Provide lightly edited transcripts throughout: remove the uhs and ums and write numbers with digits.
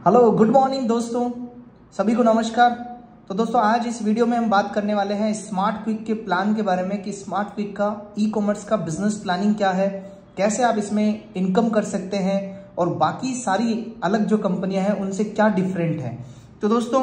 Hello good morning दोस्तों, सभी को नमस्कार। तो दोस्तों आज इस वीडियो में हम बात करने वाले हैं स्मार्ट क्विक के प्लान के बारे में कि स्मार्ट क्विक का ई कॉमर्स का बिजनेस प्लानिंग क्या है, कैसे आप इसमें इनकम कर सकते हैं और बाकी सारी अलग जो कंपनियां हैं उनसे क्या डिफरेंट है। तो दोस्तों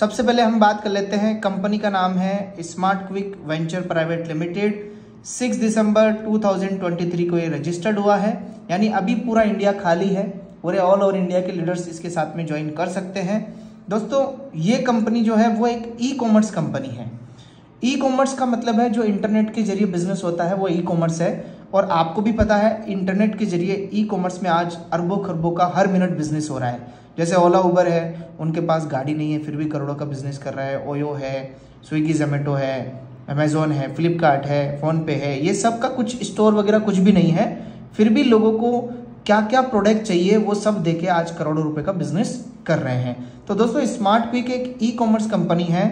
सबसे पहले हम बात कर लेते हैं। कंपनी का नाम है smart quick venture private limited. 6 दिसंबर 2023 को ये रजिस्टर्ड हुआ है, यानी अभी पूरा इंडिया खाली है। पूरे ऑल ओवर इंडिया के लीडर्स इसके साथ में ज्वाइन कर सकते हैं। दोस्तों ये कंपनी जो है वो एक ई कॉमर्स कंपनी है। ई कॉमर्स का मतलब है जो इंटरनेट के जरिए बिजनेस होता है वो ई कॉमर्स है। और आपको भी पता है इंटरनेट के जरिए ई कॉमर्स में आज अरबों खरबों का हर मिनट बिजनेस हो रहा है। जैसे ओला उबर है, उनके पास गाड़ी नहीं है फिर भी करोड़ों का बिजनेस कर रहा है। ओयो है, स्विगी जोमेटो है, अमेजोन है, फ्लिपकार्ट है, फोन पे है, ये सब का कुछ स्टोर वगैरह कुछ भी नहीं है, फिर भी लोगों को क्या क्या प्रोडक्ट चाहिए वो सब देके आज करोड़ों रुपए का बिजनेस कर रहे हैं। तो दोस्तों स्मार्ट क्विक एक ई कॉमर्स कंपनी है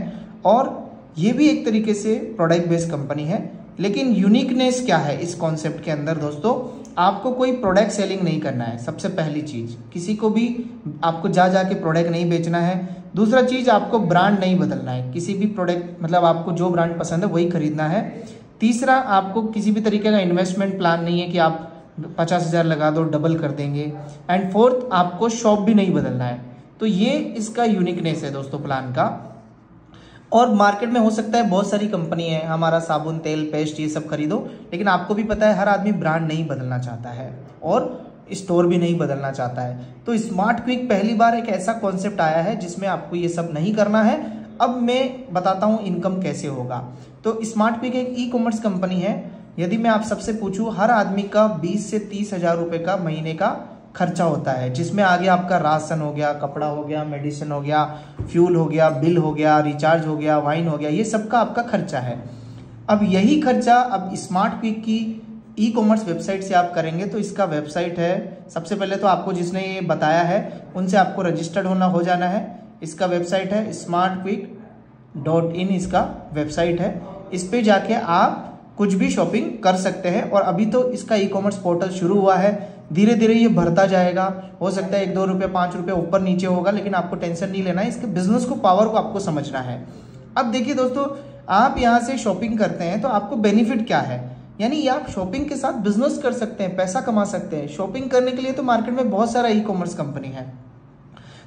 और ये भी एक तरीके से प्रोडक्ट बेस्ड कंपनी है। लेकिन यूनिकनेस क्या है इस कॉन्सेप्ट के अंदर दोस्तों, आपको कोई प्रोडक्ट सेलिंग नहीं करना है। सबसे पहली चीज, किसी को भी आपको जाके प्रोडक्ट नहीं बेचना है। दूसरा चीज, आपको ब्रांड नहीं बदलना है। किसी भी प्रोडक्ट मतलब आपको जो ब्रांड पसंद है वही खरीदना है। तीसरा, आपको किसी भी तरीके का इन्वेस्टमेंट प्लान नहीं है कि आप 50,000 लगा दो डबल कर देंगे। एंड फोर्थ, आपको शॉप भी नहीं बदलना है। तो ये इसका यूनिकनेस है दोस्तों प्लान का। और मार्केट में हो सकता है बहुत सारी कंपनी है, हमारा साबुन तेल पेस्ट ये सब खरीदो, लेकिन आपको भी पता है हर आदमी ब्रांड नहीं बदलना चाहता है और स्टोर भी नहीं बदलना चाहता है। तो स्मार्ट क्विक पहली बार एक ऐसा कॉन्सेप्ट आया है जिसमें आपको ये सब नहीं करना है। अब मैं बताता हूं इनकम कैसे होगा। तो स्मार्ट क्विक एक ई कॉमर्स कंपनी है। यदि मैं आप सबसे पूछूं, हर आदमी का 20 से 30 हजार रुपए का महीने का खर्चा होता है, जिसमें आगे आपका राशन हो गया, कपड़ा हो गया, मेडिसिन हो गया, फ्यूल हो गया, बिल हो गया, रिचार्ज हो गया, वाइन हो गया, ये सबका आपका खर्चा है। अब यही खर्चा अब स्मार्ट क्विक की ई कॉमर्स वेबसाइट से आप करेंगे। तो इसका वेबसाइट है, सबसे पहले तो आपको जिसने ये बताया है उनसे आपको रजिस्टर्ड हो जाना है। इसका वेबसाइट है smartquick.in, इसका वेबसाइट है। इस पे जाके आप कुछ भी शॉपिंग कर सकते हैं। और अभी तो इसका ई कॉमर्स पोर्टल शुरू हुआ है, धीरे धीरे ये बढ़ता जाएगा। हो सकता है 1-2 रुपये 5 रुपये ऊपर नीचे होगा, लेकिन आपको टेंशन नहीं लेना है। इसके बिजनेस को पावर को आपको समझना है। अब देखिए दोस्तों, आप यहाँ से शॉपिंग करते हैं तो आपको बेनिफिट क्या है, यानी आप शॉपिंग के साथ बिजनेस कर सकते हैं, पैसा कमा सकते हैं। शॉपिंग करने के लिए तो मार्केट में बहुत सारा ई कॉमर्स कंपनी है।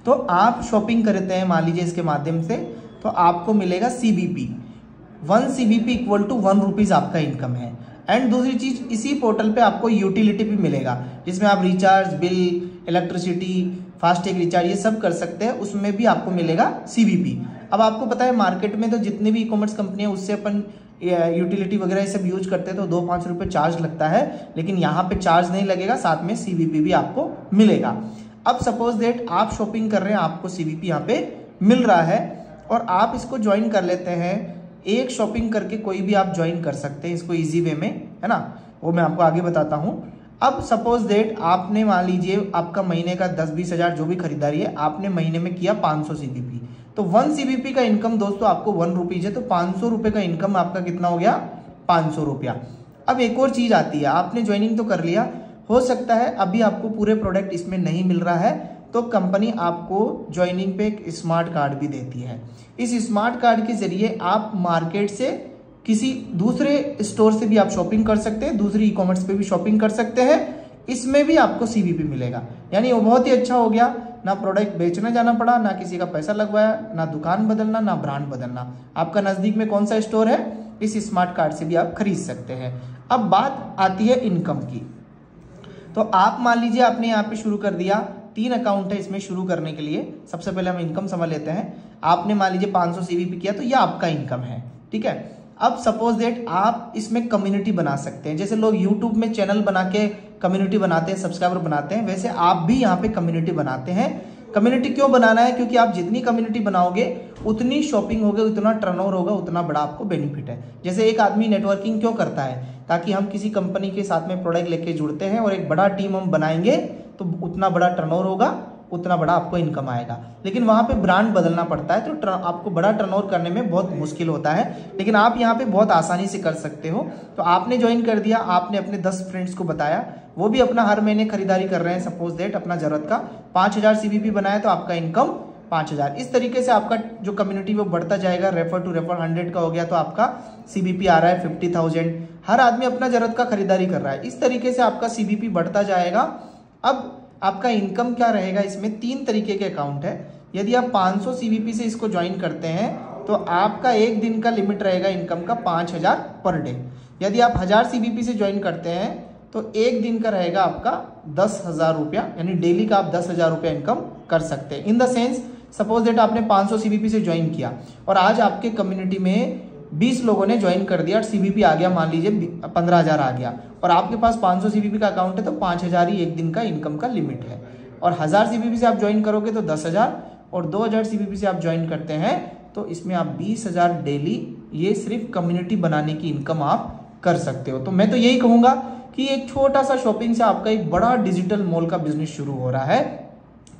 तो आप शॉपिंग करते हैं मान लीजिए इसके माध्यम से, तो आपको मिलेगा CBP। 1 CBP equal to 1 rupees आपका इनकम है। एंड दूसरी चीज, इसी पोर्टल पे आपको यूटिलिटी भी मिलेगा, जिसमें आप recharge, bill, electricity, FASTag recharge ये सब कर सकते हैं। उसमें भी आपको मिलेगा CBP। अब आपको पता है मार्केट में तो जितने भी ई कॉमर्स कंपनी है उससे अपन यूटिलिटी वगैरह ये सब यूज करते हैं तो 2-5 रुपये चार्ज लगता है, लेकिन यहाँ पे चार्ज नहीं लगेगा, साथ में CBP भी आपको मिलेगा। अब सपोज दैट आप शॉपिंग कर रहे हैं, आपको CBP यहाँ पे मिल रहा है और आप इसको ज्वाइन कर लेते हैं। एक शॉपिंग करके कोई भी आप ज्वाइन कर सकते हैं इसको इजी वे में, है ना, वो मैं आपको आगे बताता हूं। अब सपोज दैट आपने मान लीजिए आपका महीने का 10-20 हजार जो भी खरीदारी है, आपने महीने में किया 500 CBP। तो 1 CBP का इनकम दोस्तों आपको 1 रुपीज है, तो 500 रुपए का इनकम आपका कितना हो गया, 500 रुपया। अब एक और चीज आती है, आपने ज्वाइनिंग तो कर लिया, हो सकता है अभी आपको पूरे प्रोडक्ट इसमें नहीं मिल रहा है, तो कंपनी आपको ज्वाइनिंग पे एक स्मार्ट कार्ड भी देती है। इस स्मार्ट कार्ड के जरिए आप मार्केट से किसी दूसरे स्टोर से भी आप शॉपिंग कर सकते हैं, दूसरी ई कॉमर्स पे भी शॉपिंग कर सकते हैं। इसमें भी आपको CBP मिलेगा, यानी वो बहुत ही अच्छा हो गया। ना प्रोडक्ट बेचने जाना पड़ा, ना किसी का पैसा लगवाया, ना दुकान बदलना, ना ब्रांड बदलना। आपका नजदीक में कौन सा स्टोर है, इस स्मार्ट कार्ड से भी आप खरीद सकते हैं। अब बात आती है इनकम की। तो आप मान लीजिए आपने यहाँ पे शुरू कर दिया, 3 अकाउंट है इसमें शुरू करने के लिए। सबसे पहले हम इनकम समझ लेते हैं। आपने मान लीजिए 500 CBP किया, तो यह आपका इनकम है, ठीक है। अब सपोज दैट आप इसमें कम्युनिटी बना सकते हैं, जैसे लोग यूट्यूब में चैनल बना के कम्युनिटी बनाते हैं, सब्सक्राइबर बनाते हैं, वैसे आप भी यहाँ पे कम्युनिटी बनाते हैं। कम्युनिटी क्यों बनाना है, क्योंकि आप जितनी कम्युनिटी बनाओगे उतनी शॉपिंग होगी, उतना टर्नओवर होगा, उतना बड़ा आपको बेनिफिट है। जैसे एक आदमी नेटवर्किंग क्यों करता है, ताकि हम किसी कंपनी के साथ में प्रोडक्ट लेके जुड़ते हैं और एक बड़ा टीम हम बनाएंगे तो उतना बड़ा टर्नओवर होगा, उतना बड़ा आपको इनकम आएगा। लेकिन वहां पे ब्रांड बदलना पड़ता है, तो आपको बड़ा टर्नओवर करने में बहुत मुश्किल होता है, लेकिन आप यहाँ पे बहुत आसानी से कर सकते हो। तो आपने ज्वाइन कर दिया, आपने अपने 10 फ्रेंड्स को बताया, वो भी अपना हर महीने खरीदारी कर रहे हैं। सपोज दैट अपना जरूरत का 5000 CVP बनाया तो आपका इनकम 5000। इस तरीके से आपका जो कम्युनिटी वो बढ़ता जाएगा। रेफर टू रेफर 100 का हो गया तो आपका CVP आ रहा है 50,000। हर आदमी अपना जरूरत का खरीदारी कर रहा है। इस तरीके से आपका CVP बढ़ता जाएगा। अब आपका इनकम क्या रहेगा, इसमें 3 तरीके के अकाउंट है। यदि आप 500 CVP से इसको ज्वाइन करते हैं तो आपका एक दिन का लिमिट रहेगा इनकम का 5000 पर डे। यदि आप 1000 CVP से ज्वाइन करते हैं तो एक दिन का रहेगा आपका 10,000 रुपया, यानी डेली का आप 10,000 रुपया इनकम कर सकते हैं। In the sense suppose that आपने 500 CVP से ज्वाइन किया और आज आपके कम्युनिटी में 20 लोगों ने ज्वाइन कर दिया और CVP आ गया, मान लीजिए 15,000 आ गया और आपके पास 500 CVP का अकाउंट है तो 5,000 ही एक दिन का इनकम का लिमिट है। और 1000 CVP से आप ज्वाइन करोगे तो 10,000 और 2000 CVP से आप ज्वाइन करते हैं तो इसमें आप 20,000 डेली, ये सिर्फ कम्युनिटी बनाने की इनकम आप कर सकते हो। तो मैं तो यही कहूंगा कि एक छोटा सा शॉपिंग से आपका एक बड़ा डिजिटल मॉल का बिजनेस शुरू हो रहा है।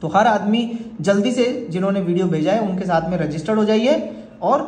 तो हर आदमी जल्दी से, जिन्होंने वीडियो भेजा है उनके साथ में रजिस्टर्ड हो जाइए और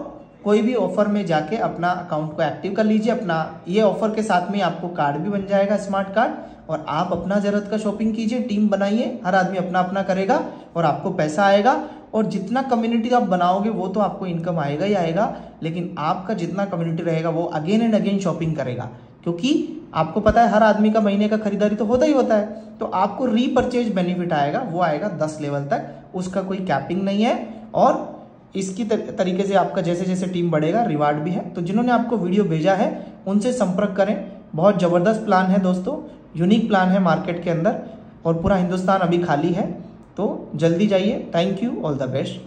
कोई भी ऑफर में जाके अपना अकाउंट को एक्टिव कर लीजिए। अपना ये ऑफर के साथ में आपको कार्ड भी बन जाएगा, स्मार्ट कार्ड, और आप अपना जरूरत का शॉपिंग कीजिए। टीम बनाइए, हर आदमी अपना अपना करेगा और आपको पैसा आएगा। और जितना कम्युनिटी आप बनाओगे वो तो आपको इनकम आएगा ही आएगा, लेकिन आपका जितना कम्युनिटी रहेगा वो अगेन एंड अगेन शॉपिंग करेगा। क्योंकि आपको पता है हर आदमी का महीने का खरीदारी तो होता ही होता है, तो आपको रीपरचेज बेनिफिट आएगा, वो आएगा 10 लेवल तक, उसका कोई कैपिंग नहीं है। और इसकी तरीके से आपका जैसे जैसे टीम बढ़ेगा रिवार्ड भी है। तो जिन्होंने आपको वीडियो भेजा है उनसे संपर्क करें। बहुत जबरदस्त प्लान है दोस्तों, यूनिक प्लान है मार्केट के अंदर और पूरा हिंदुस्तान अभी खाली है, तो जल्दी जाइए। Thank you, all the best.